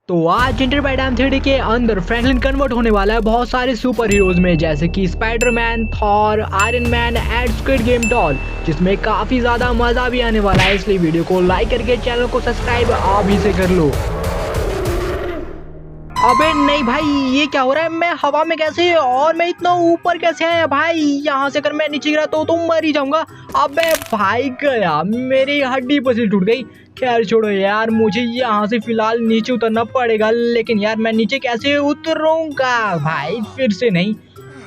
तो आज इंटरप्राइड 3D के अंदर फ्रैंकलिन कन्वर्ट होने वाला है बहुत सारे सुपर हीरोज में, जैसे कि Spiderman, Thor, iron man and squid game doll, जिसमें काफी ज्यादा मजा भी आने वाला है। इसलिए वीडियो को लाइक करके चैनल को सब्सक्राइब अभी से कर लो। अबे नहीं भाई, ये क्या हो रहा है? मैं हवा में कैसे और मैं इतना ऊपर कैसे आया भाई? यहाँ से अगर मैं नीचे गिरा तो मर ही जाऊंगा। अबे भाई गया, मेरी हड्डी पसली टूट गई। खैर छोड़ो यार, मुझे यहाँ से फिलहाल नीचे उतरना पड़ेगा, लेकिन यार मैं नीचे कैसे उतरूंगा भाई? फिर से नहीं।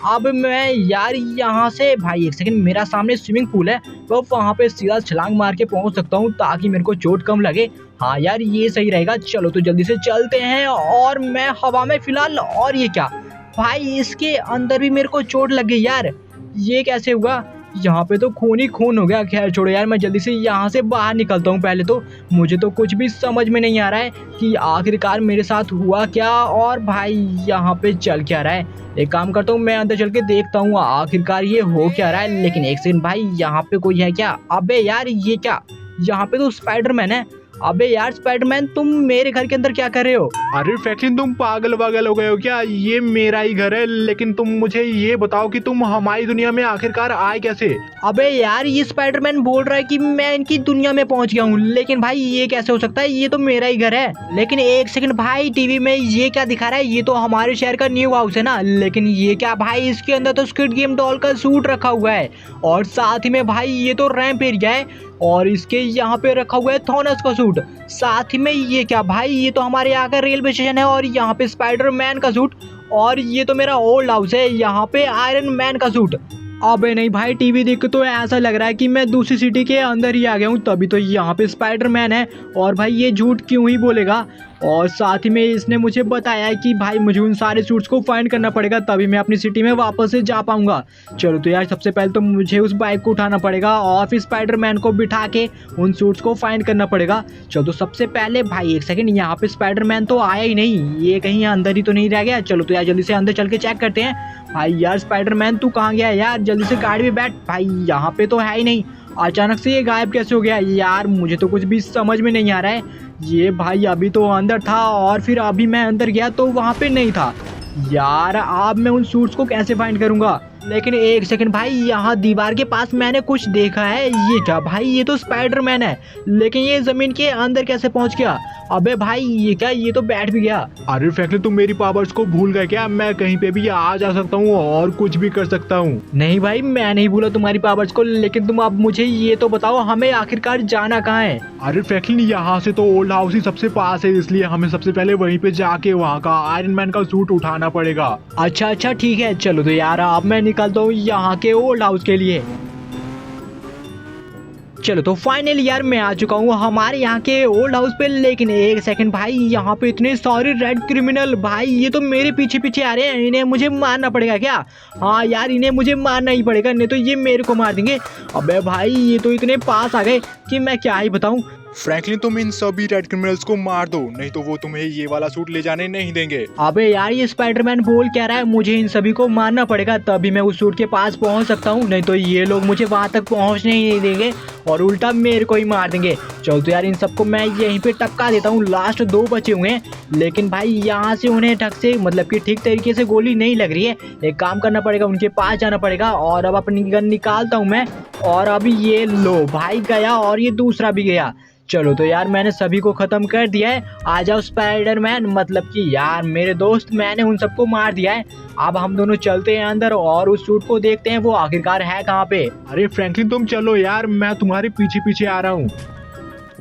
अब मैं यार यहाँ से भाई एक सेकंड, मेरा सामने स्विमिंग पूल है, तो वहाँ पे सीधा छलांग मार के पहुँच सकता हूँ ताकि मेरे को चोट कम लगे। हाँ यार ये सही रहेगा। चलो तो जल्दी से चलते हैं। और मैं हवा में फिलहाल, और ये क्या भाई, इसके अंदर भी मेरे को चोट लग गई यार। ये कैसे हुआ? यहाँ पे तो खून ही खून हो गया। खैर छोड़ो यार, मैं जल्दी से यहाँ से बाहर निकलता हूँ। पहले तो मुझे तो कुछ भी समझ में नहीं आ रहा है कि आखिरकार मेरे साथ हुआ क्या और भाई यहाँ पे चल क्या रहा है। एक काम करता हूँ, मैं अंदर चल के देखता हूँ आखिरकार ये हो क्या रहा है। लेकिन एक सेकंड भाई, यहाँ पे कोई है क्या? अबे यार ये क्या, यहाँ पे तो स्पाइडरमैन है। अबे यार स्पाइडरमैन, तुम मेरे घर के अंदर क्या कर रहे हो? अरे फ्रैंकलिन, तुम पागल वागल हो गए हो क्या? ये मेरा ही घर है, लेकिन तुम मुझे ये बताओ कि तुम हमारी दुनिया में आखिरकार आए कैसे? अबे यार ये स्पाइडरमैन बोल रहा है कि मैं इनकी दुनिया में पहुंच गया हूँ, लेकिन भाई ये कैसे हो सकता है? ये तो मेरा ही घर है। लेकिन एक सेकंड भाई, टीवी में ये क्या दिखा रहा है? ये तो हमारे शहर का न्यू हाउस है ना। लेकिन ये क्या भाई, इसके अंदर तो स्क्विड गेम डॉल का सूट रखा हुआ है, और साथ ही में भाई ये तो रैंप एरिया है, और इसके यहाँ पे रखा हुआ है थॉनस का सूट। साथ ही में ये क्या भाई, ये तो हमारे यहाँ का रेलवे स्टेशन है, और यहाँ पे स्पाइडरमैन का सूट, और ये तो मेरा ओल्ड हाउस है, यहाँ पे आयरन मैन का सूट। अबे नहीं भाई, टीवी देख के तो ऐसा लग रहा है कि मैं दूसरी सिटी के अंदर ही आ गया हूँ, तभी तो यहाँ पे स्पाइडरमैन है। और भाई ये झूठ क्यों ही बोलेगा? और साथ ही में इसने मुझे बताया है कि भाई मुझे उन सारे सूट्स को फाइंड करना पड़ेगा, तभी मैं अपनी सिटी में वापस से जा पाऊंगा। चलो तो यार, सबसे पहले तो मुझे उस बाइक को उठाना पड़ेगा और फिर स्पाइडरमैन को बिठा के उन सूट्स को फाइंड करना पड़ेगा। चलो तो सबसे पहले भाई एक सेकंड, यहाँ पे स्पाइडरमैन तो आया ही नहीं, ये कहीं अंदर ही तो नहीं रह गया। चलो तो यार जल्दी से अंदर चल के चेक करते हैं। भाई यार स्पाइडरमैन तू कहाँ गया यार? जल्दी से गाड़ी में बैठ। भाई यहाँ पे तो है ही नहीं, अचानक से ये गायब कैसे हो गया यार? मुझे तो कुछ भी समझ में नहीं आ रहा है। ये भाई अभी तो अंदर था और फिर अभी मैं अंदर गया तो वहाँ पे नहीं था यार। अब मैं उन सूट्स को कैसे फाइंड करूँगा? लेकिन एक सेकंड भाई, यहाँ दीवार के पास मैंने कुछ देखा है। ये क्या भाई, ये तो स्पाइडरमैन है, लेकिन ये जमीन के अंदर कैसे पहुँच गया? अबे भाई ये क्या, ये तो बैठ भी गया। अरे फ्रैंकलिन, तुम मेरी पावर्स को भूल गए क्या? मैं कहीं पे भी आ जा सकता हूँ और कुछ भी कर सकता हूँ। नहीं भाई, मैं नहीं भूला तुम्हारी पावर्स को, लेकिन तुम अब मुझे ये तो बताओ, हमें आखिरकार जाना कहाँ है? अरे फ्रैंकलिन, यहाँ से तो ओल्ड हाउस ही सबसे पास है, इसलिए हमें सबसे पहले वहीं पे जाके वहाँ का आयरन मैन का सूट उठाना पड़ेगा। अच्छा ठीक है। चलो तो यार अब मैं निकलता हूँ यहाँ के ओल्ड हाउस के लिए। चलो तो फाइनली यार मैं आ चुका हूँ हमारे यहाँ के ओल्ड हाउस पे। लेकिन एक सेकंड भाई, यहाँ पे इतने सारे रेड क्रिमिनल, भाई ये तो मेरे पीछे पीछे आ रहे हैं। इन्हें मुझे मारना पड़ेगा क्या? हाँ यार, इन्हें मुझे मारना ही पड़ेगा, नहीं तो ये मेरे को मार देंगे। अबे भाई ये तो इतने पास आ गए कि मैं क्या ही बताऊँ। फ्रैंकलिन, तुम इन सभी रेड क्रिमिनल्स को मार दो, नहीं तो वो तुम्हें ये वाला सूट ले जाने नहीं देंगे। अबे यार ये स्पाइडरमैन बोल क्या रहा है? मुझे इन सभी को मारना पड़ेगा तभी मैं उस सूट के पास पहुंच सकता हूं, नहीं तो ये लोग मुझे वहां तक पहुंचने ही नहीं देंगे और उल्टा मेरे को ही मार देंगे। चलो तो यार इन सबको मैं यहीं पे टपका देता हूँ। लास्ट 2 बचे हुए हैं, लेकिन भाई यहाँ से उन्हें ढक से मतलब कि ठीक तरीके से गोली नहीं लग रही है। एक काम करना पड़ेगा, उनके पास जाना पड़ेगा। और अब अपनी गन निकालता हूँ मैं, और अभी ये लो भाई गया, और ये दूसरा भी गया। चलो तो यार मैंने सभी को खत्म कर दिया है। आ जाओ स्पाइडरमैन, मतलब कि यार मेरे दोस्त, मैंने उन सबको मार दिया है। अब हम दोनों चलते हैं अंदर और उस सूट को देखते हैं वो आखिरकार है कहाँ पे। अरे फ्रैंकलिन, तुम चलो यार, मैं तुम्हारे पीछे पीछे आ रहा हूँ।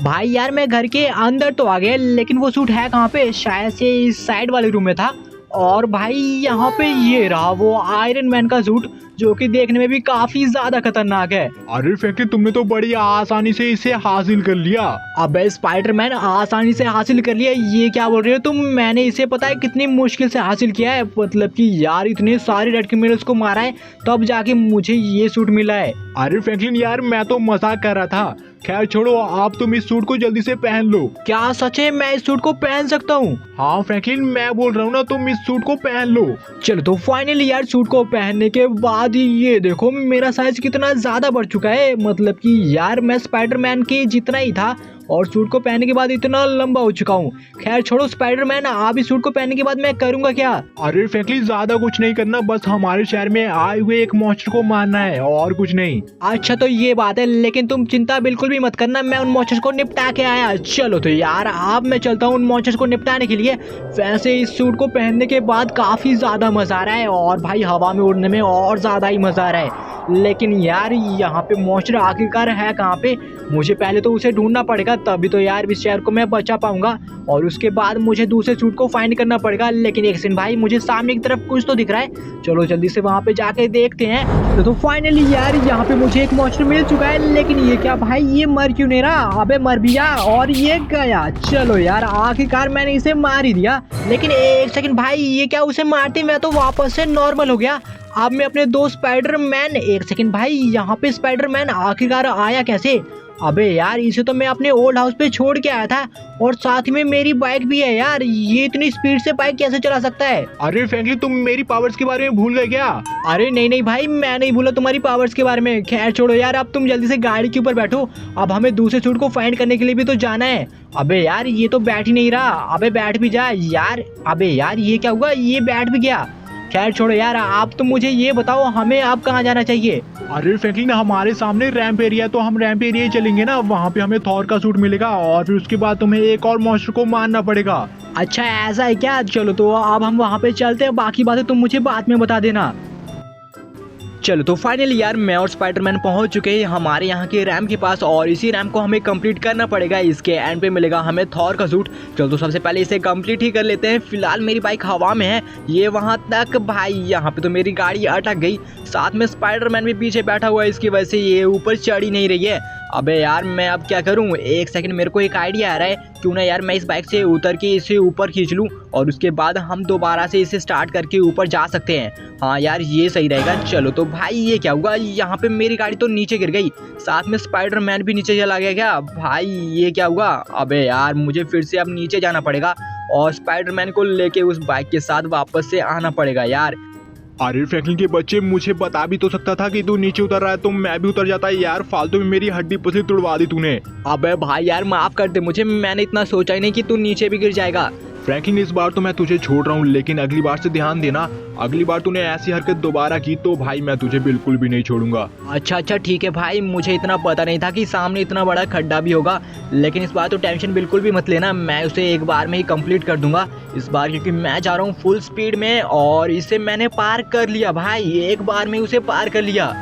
भाई यार मैं घर के अंदर तो आ गया, लेकिन वो सूट है कहाँ पे? शायद से इस साइड वाले रूम में था। और भाई यहाँ पे ये रहा वो आयरन मैन का सूट, जो कि देखने में भी काफी ज्यादा खतरनाक है। अरे फ्रैंकलिन, तुमने तो बड़ी आसानी से इसे हासिल कर लिया। अबे स्पाइडरमैन, आसानी से हासिल कर लिया? ये क्या बोल रहे हो तुम? मैंने इसे पता है कितनी मुश्किल से हासिल किया है, मतलब कि यार इतने सारे रेड क्रिमिनल्स को मारा है तब जाके मुझे ये सूट मिला है। अरे फ्रैंकलिन यार, मैं तो मजाक कर रहा था। खैर छोड़ो, आप तुम इस सूट को जल्दी से पहन लो। क्या सच है? मैं इस सूट को पहन सकता हूँ? हाँ फ्रैंकलिन, मैं बोल रहा हूँ ना, तुम इस सूट को पहन लो। चलो तो फाइनली यार सूट को पहनने के बाद ये देखो मेरा साइज कितना ज्यादा बढ़ चुका है, मतलब कि यार मैं स्पाइडरमैन के जितना ही था और सूट को पहनने के बाद इतना लंबा हो चुका हूँ। खैर छोड़ो स्पाइडरमैन, आप इस सूट को पहनने के बाद मैं करूंगा क्या? अरे फ्रैंकलिन ज्यादा कुछ नहीं करना, बस हमारे शहर में आए हुए एक मॉन्स्टर को मारना है और कुछ नहीं। अच्छा तो ये बात है, लेकिन तुम चिंता बिल्कुल भी मत करना, मैं उन मॉन्स्टर्स को निपटा के आया। चलो तो यार अब मैं चलता हूँ उन मॉन्स्टर्स को निपटाने के लिए। वैसे इस सूट को पहनने के बाद काफी ज्यादा मजा आ रहा है और भाई हवा में उड़ने में और ज्यादा ही मजा आ रहा है। लेकिन यार यहाँ पे मॉन्स्टर आखिरकार है कहाँ पे? मुझे पहले तो उसे ढूंढना पड़ेगा, तभी तो यार इस शहर को मैं बचा पाऊंगा और उसके बाद मुझे दूसरे सूट को फाइंड करना पड़ेगा। लेकिन एक सेकंड भाई, मुझे सामने की तरफ कुछ तो दिख रहा है, चलो जल्दी से वहाँ पे जाके देखते हैं। तो फाइनली यार यहाँ पे मुझे एक मॉन्स्टर मिल चुका है, लेकिन ये क्या भाई, ये मर क्यों नहीं रहा? अबे मर भी जा और ये गया। चलो यार आखिरकार मैंने इसे मार ही दिया। लेकिन एक सेकंड भाई, ये क्या, उसे मारते मैं तो वापस से नॉर्मल हो गया। अब मैं अपने दो स्पाइडरमैन, एक सेकंड भाई, यहाँ पे स्पाइडरमैन आखिरकार आया कैसे? अबे यार इसे तो मैं अपने ओल्ड हाउस पे छोड़ के आया था और साथ में मेरी बाइक भी है यार, ये इतनी स्पीड से बाइक कैसे चला सकता है? अरे फ्रैंकलिन तुम मेरी पावर्स के बारे में भूल गए क्या? अरे नहीं नहीं भाई, मैं नहीं भूला तुम्हारी पावर्स के बारे में। खैर छोड़ो यार, अब तुम जल्दी से गाड़ी के ऊपर बैठो, अब हमें दूसरे सूट को फाइंड करने के लिए भी तो जाना है। अबे यार ये तो बैठ ही नहीं रहा, अबे बैठ भी जा यार। अबे यार ये क्या हुआ, ये बैठ भी गया। खैर छोड़ो यार, आप तो मुझे ये बताओ हमें अब कहाँ जाना चाहिए? अरे फ्रैंकलिन हमारे सामने रैंप एरिया है, तो हम रैंप एरिया ही चलेंगे ना, वहाँ पे हमें थॉर का सूट मिलेगा और फिर उसके बाद तुम्हें एक और मॉन्स्टर को मारना पड़ेगा। अच्छा ऐसा है क्या? चलो तो अब हम वहाँ पे चलते हैं, बाकी बातें तुम मुझे बाद में बता देना। चलो तो फाइनली यार मैं और स्पाइडरमैन पहुंच चुके हैं हमारे यहाँ के रैम्प के पास और इसी रैम्प को हमें कंप्लीट करना पड़ेगा। इसके एंड पे मिलेगा हमें थॉर का सूट। चलो तो सबसे पहले इसे कंप्लीट ही कर लेते हैं। फिलहाल मेरी बाइक हवा में है, ये वहाँ तक भाई, यहाँ पे तो मेरी गाड़ी अटक गई, साथ में स्पाइडरमैन भी पीछे बैठा हुआ है, इसकी वजह से ये ऊपर चढ़ ही नहीं रही है। अबे यार मैं अब क्या करूं? एक सेकंड, मेरे को एक आइडिया आ रहा है, क्यों ना यार मैं इस बाइक से उतर के इसे ऊपर खींच लूं और उसके बाद हम दोबारा से इसे स्टार्ट करके ऊपर जा सकते हैं। हाँ यार ये सही रहेगा। चलो तो भाई ये क्या हुआ, यहाँ पे मेरी गाड़ी तो नीचे गिर गई, साथ में स्पाइडरमैन भी नीचे चला गया क्या? भाई ये क्या हुआ? अबे यार मुझे फिर से अब नीचे जाना पड़ेगा और स्पाइडरमैन को लेके उस बाइक के साथ वापस से आना पड़ेगा यार। अरे फ्रैंकलिन के बच्चे, मुझे बता भी तो सकता था कि तू नीचे उतर रहा है, तो मैं भी उतर जाता है यार, फालतू में मेरी हड्डी पसली तुड़वा दी तूने। अबे भाई यार माफ कर दे मुझे, मैंने इतना सोचा ही नहीं कि तू नीचे भी गिर जाएगा। फ्रैंकलिन इस बार तो मैं तुझे छोड़ रहा हूँ, लेकिन अगली बार से ध्यान देना, अगली बार तूने ऐसी हरकत दोबारा की तो भाई मैं तुझे बिल्कुल भी नहीं छोड़ूंगा। अच्छा ठीक है भाई, मुझे इतना पता नहीं था कि सामने इतना बड़ा खड्डा भी होगा, लेकिन इस बार तो टेंशन बिल्कुल भी मत लेना, मैं उसे एक बार में ही कंप्लीट कर दूंगा इस बार, क्योंकि मैं जा रहा हूँ फुल स्पीड में और इसे मैंने पार कर लिया भाई, एक बार में उसे पार कर लिया।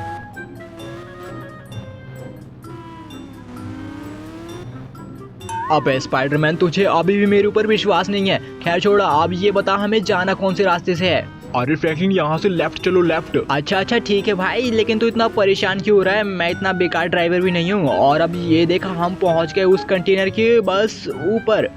अबे स्पाइडरमैन तुझे अभी भी मेरे ऊपर विश्वास नहीं है। खैर छोड़ा, अब ये बता हमें जाना कौन से रास्ते से है? अरे फ्रैंकलिन यहाँ से लेफ्ट चलो, लेफ्ट। अच्छा ठीक है भाई, लेकिन तू इतना परेशान क्यों हो रहा है? मैं इतना बेकार ड्राइवर भी नहीं हूँ। और अब ये देखा, हम पहुँच गए उस कंटेनर के बस ऊपर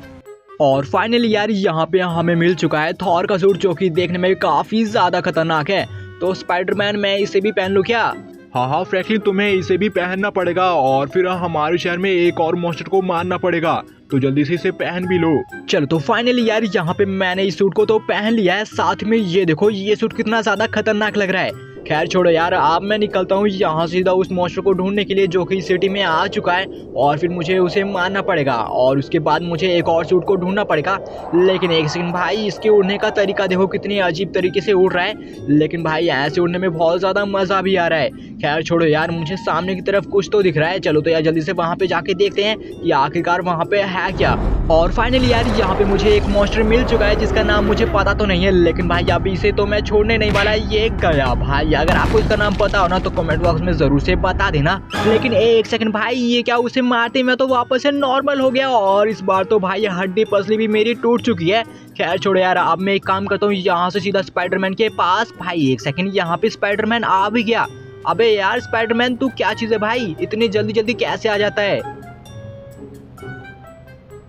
और फाइनली यार यहाँ पे हमें मिल चुका है थॉर का सूट, जो कि देखने में काफी ज्यादा खतरनाक है। तो स्पाइडरमैन मैं इसे भी पहन लूँ क्या? हाँ फ्रैंकलिन तुम्हें इसे भी पहनना पड़ेगा और फिर हमारे शहर में एक और मॉन्स्टर को मारना पड़ेगा, तो जल्दी से इसे पहन भी लो। चलो तो फाइनली यार यहाँ पे मैंने इस सूट को तो पहन लिया है, साथ में ये देखो ये सूट कितना ज्यादा खतरनाक लग रहा है। खैर छोड़ो यार, अब मैं निकलता हूँ यहाँ सीधा उस मॉन्स्टर को ढूंढने के लिए जो कि सिटी में आ चुका है और फिर मुझे उसे मारना पड़ेगा और उसके बाद मुझे एक और सूट को ढूंढना पड़ेगा। लेकिन एक सेकंड भाई, इसके उड़ने का तरीका देखो कितनी अजीब तरीके से उड़ रहा है, लेकिन भाई ऐसे उड़ने में बहुत ज़्यादा मज़ा भी आ रहा है। खैर छोड़ो यार, मुझे सामने की तरफ कुछ तो दिख रहा है, चलो तो यार जल्दी से वहाँ पे जाके देखते हैं कि आखिरकार वहाँ पे है क्या। और फाइनली यार यहाँ पे मुझे एक मॉन्स्टर मिल चुका है जिसका नाम मुझे पता तो नहीं है, लेकिन भाई अभी इसे तो मैं छोड़ने नहीं वाला। ये गया भाई, अगर आपको इसका नाम पता हो ना तो कमेंट बॉक्स में जरूर से बता देना। लेकिन एक सेकंड भाई, ये क्या, उसे मारते मैं तो वापस से नॉर्मल हो गया और इस बार तो भाई हड्डी पसली भी मेरी टूट चुकी है। खैर छोड़ो यार, अब मैं एक काम करता हूँ, यहाँ से सीधा स्पाइडरमैन के पास। भाई एक सेकंड, यहाँ पे स्पाइडरमैन आ भी गया। अबे यार स्पाइडरमैन तू क्या चीज है भाई, इतनी जल्दी जल्दी कैसे आ जाता है?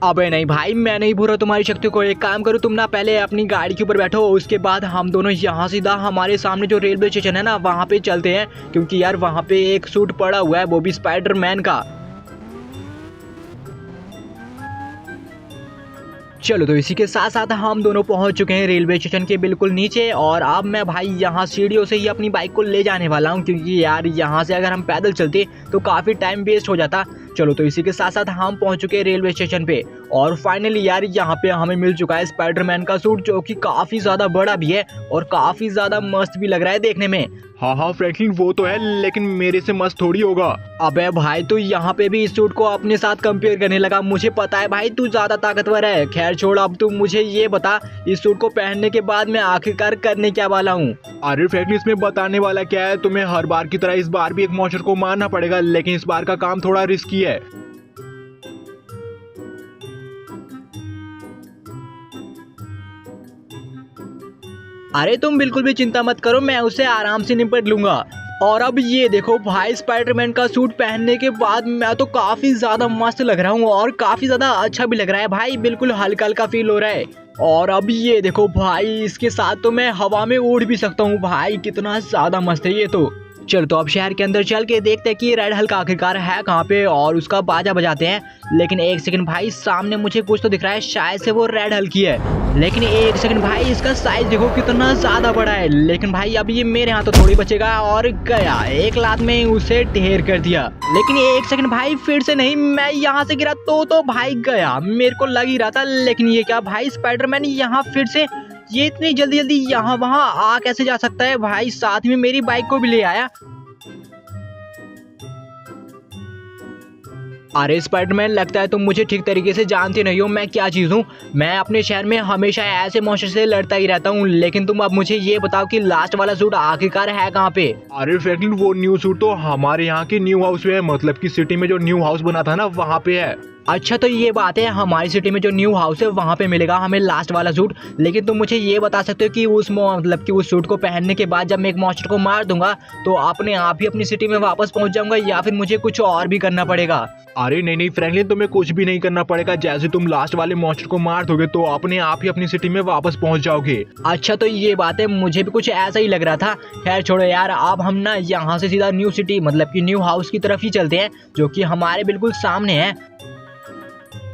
अबे नहीं भाई, मैं नहीं भूल रहा तुम्हारी शक्ति को। एक काम करो, तुम ना पहले अपनी गाड़ी के ऊपर बैठो, उसके बाद हम दोनों यहाँ सीधा हमारे सामने जो रेलवे स्टेशन है ना वहाँ पे चलते हैं, क्योंकि यार वहाँ पे एक सूट पड़ा हुआ है, वो भी स्पाइडरमैन का। चलो तो इसी के साथ साथ हम दोनों पहुंच चुके हैं रेलवे स्टेशन के बिल्कुल नीचे और अब मैं भाई यहाँ सीढ़ियों से ही अपनी बाइक को ले जाने वाला हूँ, क्योंकि यार यहाँ से अगर हम पैदल चलते तो काफ़ी टाइम वेस्ट हो जाता। चलो तो इसी के साथ साथ हम पहुंच चुके हैं रेलवे स्टेशन पे और फाइनली यार यहाँ पे हमें मिल चुका है स्पाइडरमैन का सूट जो कि काफी ज्यादा बड़ा भी है और काफी ज्यादा मस्त भी लग रहा है देखने में। हाँ हाँ फ्रैंकलिन वो तो है, लेकिन मेरे से मस्त थोड़ी होगा। अबे भाई तू यहाँ पे भी इस सूट को अपने साथ कंपेयर करने लगा, मुझे पता है भाई तू ज्यादा ताकतवर है। खैर छोड़, अब तू मुझे ये बता इस सूट को पहनने के बाद मैं आखिरकार करने क्या वाला हूँ। अरे फ्रैंकलिन इसमें बताने वाला क्या है, तुम्हें हर बार की तरह इस बार भी एक मॉन्स्टर को मारना पड़ेगा, लेकिन इस बार का काम थोड़ा रिस्की है। अरे तुम बिल्कुल भी चिंता मत करो, मैं उसे आराम से निपट लूंगा। और अब ये देखो भाई स्पाइडरमैन का सूट पहनने के बाद मैं तो काफी ज्यादा मस्त लग रहा हूँ और काफी ज्यादा अच्छा भी लग रहा है भाई, बिल्कुल हल्का हल्का फील हो रहा है। और अब ये देखो भाई इसके साथ तो मैं हवा में उड़ भी सकता हूँ भाई, कितना ज्यादा मस्त है ये तो। चल तो अब शहर के अंदर चल के देखते हैं कि रेड हल्क आखिरकार है कहाँ पे और उसका बाजा बजाते हैं। लेकिन एक सेकंड भाई, सामने मुझे कुछ तो दिख रहा है, शायद से वो रेड हल्क ही है। लेकिन एक सेकंड भाई, इसका साइज देखो कितना ज्यादा बड़ा है। लेकिन भाई अब ये मेरे हाथ तो थोड़ी बचेगा और गया, एक लात में उसे ढेर कर दिया। लेकिन एक सेकंड भाई, फिर से नहीं, मैं यहाँ से गिरा तो भाई गया, मेरे को लग ही रहा था। लेकिन ये क्या भाई, स्पाइडरमैन यहाँ फिर से ये इतनी जल्दी जल्दी यहाँ वहाँ आ कैसे जा सकता है भाई, साथ में मेरी बाइक को भी ले आया। अरे स्पाइडरमैन, लगता है तुम मुझे ठीक तरीके से जानते नहीं हो मैं क्या चीज हूँ। मैं अपने शहर में हमेशा ऐसे मॉन्स्टर से लड़ता ही रहता हूँ, लेकिन तुम अब मुझे ये बताओ कि लास्ट वाला सूट आखिरकार है कहाँ पे। अरे फ्रैंकलिन वो न्यू सूट तो हमारे यहाँ के न्यू हाउस में है, मतलब कि सिटी में जो न्यू हाउस बना था ना वहाँ पे है। अच्छा तो ये बात है, हमारी सिटी में जो न्यू हाउस है वहाँ पे मिलेगा हमें लास्ट वाला सूट। लेकिन तुम मुझे ये बता सकते हो कि मतलब कि उस सूट को पहनने के बाद जब मैं एक मॉन्स्टर को मार दूंगा तो अपने आप ही अपनी सिटी में वापस पहुंच जाऊंगा, या फिर मुझे कुछ और भी करना पड़ेगा। अरे नहीं फ्रैंकलिन, तुम्हें कुछ भी नहीं करना पड़ेगा, जैसे तुम लास्ट वाले मॉन्स्टर को मार दोगे तो अपने आप ही अपनी सिटी में वापस पहुंच जाओगे। अच्छा तो ये बात है, मुझे भी कुछ ऐसा ही लग रहा था। खैर छोड़ो यार, अब हम ना यहाँ से सीधा न्यू सिटी मतलब कि न्यू हाउस की तरफ ही चलते हैं जो कि हमारे बिल्कुल सामने है।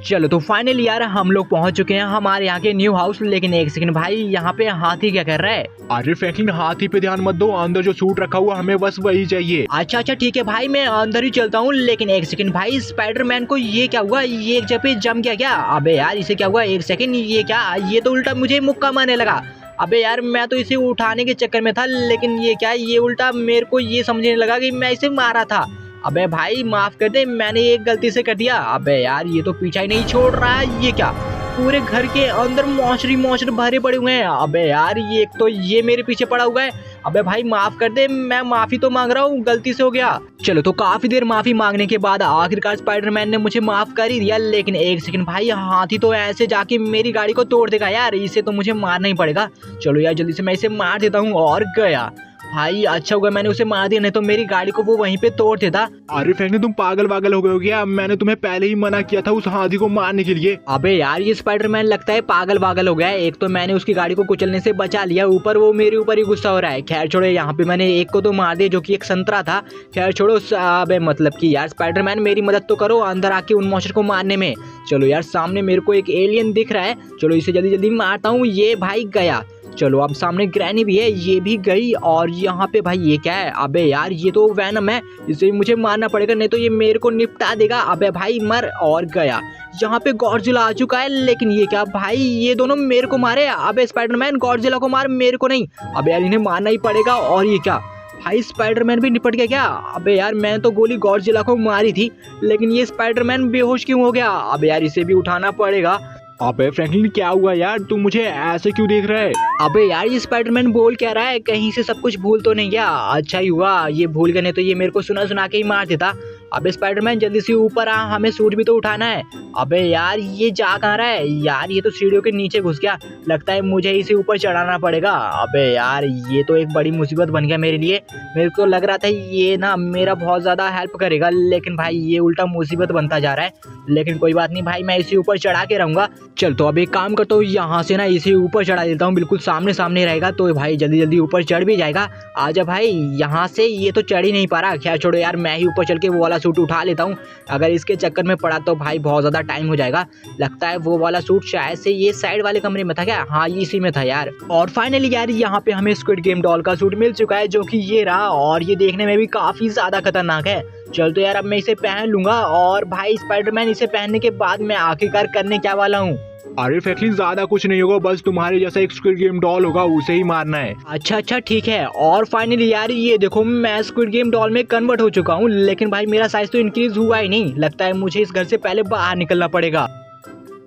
चलो तो फाइनली यार हम लोग पहुंच चुके हैं हमारे यहाँ के न्यू हाउस। लेकिन एक सेकंड भाई, यहाँ पे हाथी क्या कर रहा है? अरे फ्रैंकलिन हाथी पे ध्यान मत दो, अंदर जो सूट रखा हुआ हमें बस वही चाहिए। अच्छा ठीक है भाई, मैं अंदर ही चलता हूँ। लेकिन एक सेकंड भाई, स्पाइडरमैन को ये क्या हुआ, ये एक जगह पे जम गया क्या? अबे यार इसे क्या हुआ? एक सेकंड, ये क्या, ये तो उल्टा मुझे मुक्का मारने लगा। अबे यार मैं तो इसे उठाने के चक्कर में था, लेकिन ये क्या, ये उल्टा मेरे को ये समझने लगा कि मैं इसे मारा था। अबे भाई माफ कर दे, मैंने एक गलती से कर दिया। अबे यार ये तो पीछा ही नहीं छोड़ रहा है, ये क्या, पूरे घर के अंदर मॉन्स्टर भरे पड़े हुए हैं। अबे यार ये एक तो ये मेरे पीछे पड़ा हुआ है। अबे भाई माफ कर दे, मैं माफी तो मांग रहा हूँ, गलती से हो गया। चलो तो काफी देर माफी मांगने के बाद आखिरकार स्पाइडरमैन ने मुझे माफ कर ही दिया। लेकिन एक सेकंड भाई, हाथी तो ऐसे जाके मेरी गाड़ी को तोड़ देगा यार, इसे तो मुझे मारना ही पड़ेगा। चलो यार जल्दी से मैं इसे मार देता हूँ। और गया भाई, अच्छा होगा मैंने उसे मार दिया, नहीं तो मेरी गाड़ी को वो वहीं पे तोड़ देता। अरे फ्रैंकलिन तुम पागल वागल हो गए हो क्या? मैंने तुम्हें पहले ही मना किया था उस हाथी को मारने के लिए। अबे यार ये स्पाइडरमैन लगता है पागल वागल हो गया है। एक तो मैंने उसकी गाड़ी को कुचलने से बचा लिया, ऊपर वो मेरे ऊपर ही गुस्सा हो रहा है। खैर छोड़ो, यहाँ पे मैंने एक को तो मार दिया जो कि एक संतरा था। खैर छोड़ो, अबे मतलब कि यार स्पाइडरमैन मेरी मदद तो करो अंदर आके उन मॉन्स्टर को मारने में। चलो यार सामने मेरे को एक एलियन दिख रहा है, चलो इसे जल्दी जल्दी मारता हूँ। ये भाई गया। चलो अब सामने ग्रैनी भी है, ये भी गई। और यहाँ पे भाई ये क्या है? अबे यार ये तो वैनम है, इसे मुझे मारना पड़ेगा, नहीं तो ये मेरे को निपटा देगा। अबे भाई मर। और गया। यहाँ पे गॉडजिला आ चुका है, लेकिन ये क्या भाई, ये दोनों मेरे को मारे। अबे स्पाइडरमैन गॉडजिला को मार, मेरे को नहीं। अबे यार इन्हें मारना ही पड़ेगा। और ये क्या भाई, स्पाइडरमैन भी निपट गया क्या? अबे यार मैंने तो गोली गॉडजिला को मारी थी, लेकिन ये स्पाइडरमैन बेहोश क्यों हो गया? अबे यार इसे भी उठाना पड़ेगा। अबे फ्रैंकलिन क्या हुआ यार, तू मुझे ऐसे क्यों देख रहा है? अबे यार ये स्पाइडरमैन बोल क्या रहा है, कहीं से सब कुछ भूल तो नहीं गया? अच्छा ही हुआ ये भूल गए, नहीं तो ये मेरे को सुना सुना के ही मार देता। अबे स्पाइडरमैन जल्दी से ऊपर आ, हमें सूट भी तो उठाना है। अबे यार ये जा कहाँ रहा है यार, ये तो सीढ़ियों के नीचे घुस गया, लगता है मुझे इसे ऊपर चढ़ाना पड़ेगा। अबे यार ये तो एक बड़ी मुसीबत बन गया मेरे लिए, मेरे को लग रहा था ये ना मेरा बहुत ज्यादा हेल्प करेगा, लेकिन भाई ये उल्टा मुसीबत बनता जा रहा है। लेकिन कोई बात नहीं भाई, मैं इसे ऊपर चढ़ा के रहूंगा। चल तो अब एक काम करता हूँ, यहाँ से ना इसे ऊपर चढ़ा देता हूँ, बिल्कुल सामने सामने रहेगा तो भाई जल्दी जल्दी ऊपर चढ़ भी जाएगा। आजा भाई, यहाँ से ये तो चढ़ ही नहीं पा रहा। खैर छोड़ो यार, मैं ही ऊपर चल के वो वाला सूट उठा लेता हूँ, अगर इसके चक्कर में पड़ा तो भाई बहुत ज्यादा टाइम हो जाएगा। लगता है वो वाला सूट शायद से ये साइड वाले कमरे में था क्या? हाँ इसी में था यार। और फाइनली यार यहाँ पे हमें स्क्विड गेम डॉल का सूट मिल चुका है, जो कि ये रहा, और ये देखने में भी काफी ज्यादा खतरनाक है। चल तो यार अब मैं इसे पहन लूंगा। और भाई स्पाइडरमैन, इसे पहनने के बाद मैं आखिरकार करने क्या वाला हूँ? अरे फ्रैंकलिन ज्यादा कुछ नहीं होगा, बस तुम्हारे जैसा एक स्क्विड गेम डॉल होगा, उसे ही मारना है। अच्छा ठीक है। और फाइनली यार ये देखो मैं स्क्विड गेम डॉल में कन्वर्ट हो चुका हूँ, लेकिन भाई मेरा साइज तो इंक्रीज हुआ ही नहीं। लगता है मुझे इस घर से पहले बाहर निकलना पड़ेगा।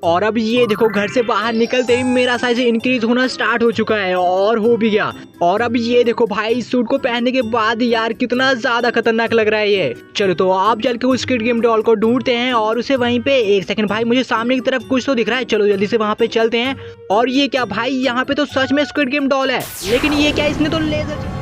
और अब ये देखो घर से बाहर निकलते ही मेरा साइज इंक्रीज होना स्टार्ट हो चुका है और हो भी गया। और अब ये देखो भाई इस सूट को पहनने के बाद यार कितना ज्यादा खतरनाक लग रहा है ये। चलो तो आप चल के उस स्क्विड गेम डॉल को ढूंढते हैं और उसे वहीं पे। एक सेकंड भाई, मुझे सामने की तरफ कुछ तो दिख रहा है, चलो जल्दी से वहां पे चलते हैं। और ये क्या भाई, यहाँ पे तो सच में स्क्विड गेम डॉल है, लेकिन ये क्या, इसने तो लेजर